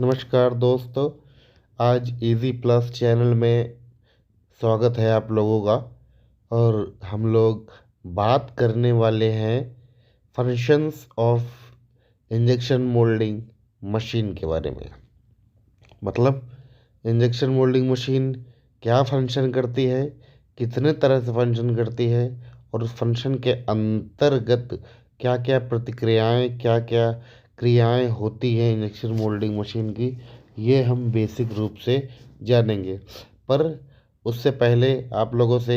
नमस्कार दोस्तों। आज इजी प्लस चैनल में स्वागत है आप लोगों का। और हम लोग बात करने वाले हैं functions of injection moulding machine के बारे में। मतलब इंजेक्शन मोल्डिंग मशीन क्या फंक्शन करती है, कितने तरह से फंक्शन करती है, और उस फंक्शन के अंतर्गत क्या क्या प्रतिक्रियाएं, क्या क्या क्रियाएं होती हैं इंजेक्शन मोल्डिंग मशीन की, ये हम बेसिक रूप से जानेंगे। पर उससे पहले आप लोगों से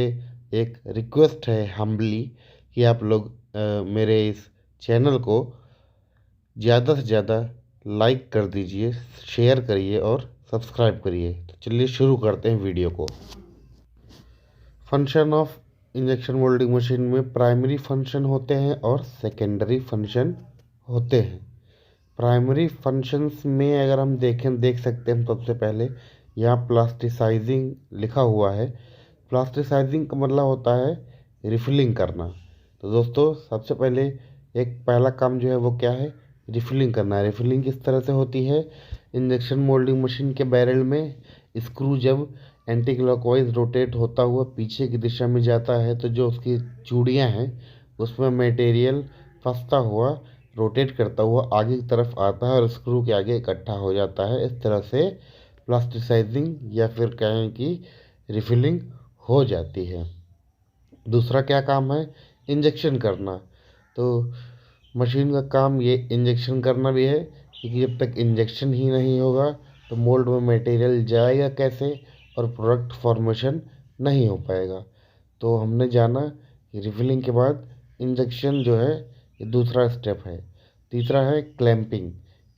एक रिक्वेस्ट है हम्बली कि आप लोग मेरे इस चैनल को ज़्यादा से ज़्यादा लाइक कर दीजिए, शेयर करिए और सब्सक्राइब करिए। तो चलिए शुरू करते हैं वीडियो को। Function of injection moulding machine में प्राइमरी फंक्शन होते हैं और सेकेंडरी फंक्शन होते हैं। प्राइमरी फंक्शंस में अगर हम देख सकते हैं, सबसे पहले यहाँ प्लास्टिसाइजिंग लिखा हुआ है। प्लास्टिसाइजिंग का मतलब होता है रिफिलिंग करना। तो दोस्तों सबसे पहले एक पहला काम जो है वो क्या है, रिफिलिंग करना है। रिफिलिंग किस तरह से होती है, इंजेक्शन मोल्डिंग मशीन के बैरल में स्क्रू जब एंटी क्लॉकवाइज रोटेट होता हुआ पीछे की दिशा में जाता है तो जो उसकी चूड़ियाँ हैं उसमें मटेरियल फंसता हुआ रोटेट करता हुआ आगे की तरफ आता है और स्क्रू के आगे इकट्ठा हो जाता है। इस तरह से प्लास्टिसाइजिंग या फिर कहें कि रिफिलिंग हो जाती है। दूसरा क्या काम है, इंजेक्शन करना। तो मशीन का काम ये इंजेक्शन करना भी है, क्योंकि जब तक इंजेक्शन ही नहीं होगा तो मोल्ड में मटेरियल जाएगा कैसे और प्रोडक्ट फॉर्मेशन नहीं हो पाएगा। तो हमने जाना कि रिफिलिंग के बाद इंजेक्शन जो है ये दूसरा स्टेप है। तीसरा है क्लैंपिंग।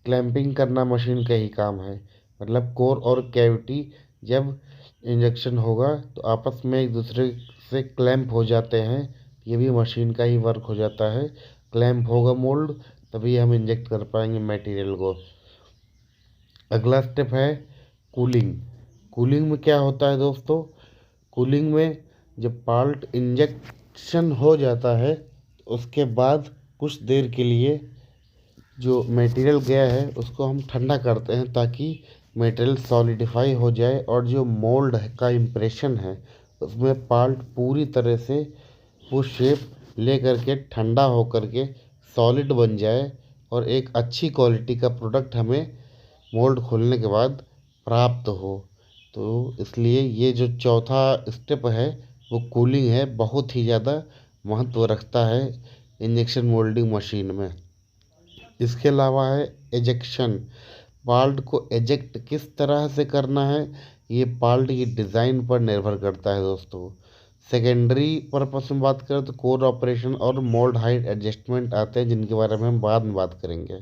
क्लैंपिंग करना मशीन का ही काम है। मतलब कोर और कैविटी जब इंजेक्शन होगा तो आपस में एक दूसरे से क्लैंप हो जाते हैं, ये भी मशीन का ही वर्क हो जाता है। क्लैंप होगा मोल्ड तभी हम इंजेक्ट कर पाएंगे मटेरियल को। अगला स्टेप है कूलिंग। कूलिंग में क्या होता है दोस्तों, कूलिंग में जब पार्ट इंजेक्शन हो जाता है उसके बाद कुछ देर के लिए जो मटेरियल गया है उसको हम ठंडा करते हैं ताकि मटेरियल सॉलिडिफाई हो जाए और जो मोल्ड का इम्प्रेशन है उसमें पार्ट पूरी तरह से वो शेप ले करके ठंडा हो करके सॉलिड बन जाए और एक अच्छी क्वालिटी का प्रोडक्ट हमें मोल्ड खोलने के बाद प्राप्त हो। तो इसलिए ये जो चौथा स्टेप है वो कूलिंग है, बहुत ही ज़्यादा महत्व रखता है इंजेक्शन मोल्डिंग मशीन में। इसके अलावा है एजेक्शन। पार्ट को एजेक्ट किस तरह से करना है ये पार्ट की डिज़ाइन पर निर्भर करता है दोस्तों। सेकेंडरी पर्पस में बात करें तो कोर ऑपरेशन और मोल्ड हाइट एडजस्टमेंट आते हैं, जिनके बारे में हम बाद में बात करेंगे।